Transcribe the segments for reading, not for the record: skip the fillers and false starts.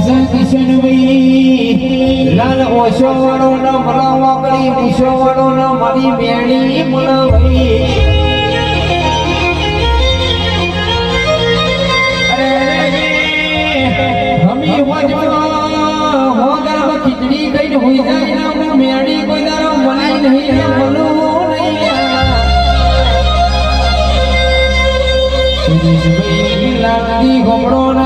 કિશન ભાઈ લાલ ઓશો વાળો ન મલાવા કરી ઓશો વાળો ન મારી બેણી મલાવી હમી હોગર ખીચડી કઈ હોઈ જાય ના હું મેણી કોઈ દારો મલાઈ નહીં બોલો નહીં લાગી ગોમડો ને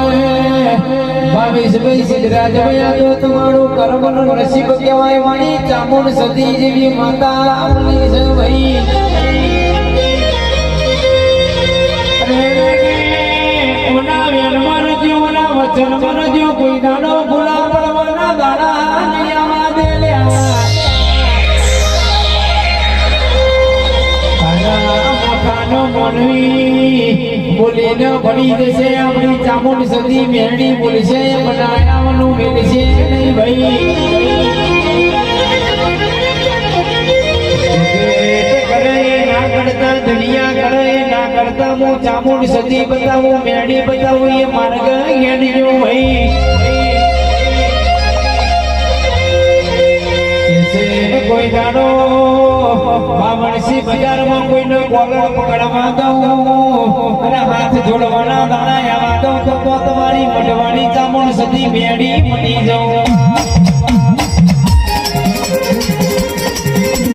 ભાવેશ ભાઈ સિદ્ધરાજ ભાઈ આ તો તમારું કર્મનું નસીબ કહેવાય મારી ચામુંડ સતી જેવી માતા આવલી છે ભાઈ ઓના વેણમાં રજ્યો ઓના વચનમાં રજ્યો કોઈ દાડો ભૂલા પડવાના દાડા નહીં આવા દે લ્યા બોલીને ભણી દેશે આપણી ચામુંડ સતી મેરડી બોલશે બનાવવાનું મેળશે નહીં ભાઈ કરે ના કરતા દુનિયા કરે ના કરતા હું ચામુંડ સતી બતાવું મેરડી બતાવું એ માર્ગ હેડજો ભાઈ કોઈ દાડો બાવણસી બજારમાં કોઈને કોલર પકડવા દઉં અને હાથ જોડવાના દાણા આવા દઉં તો તમારી મઢવાની ચામુંડ સતી મેળી મટી જાઉં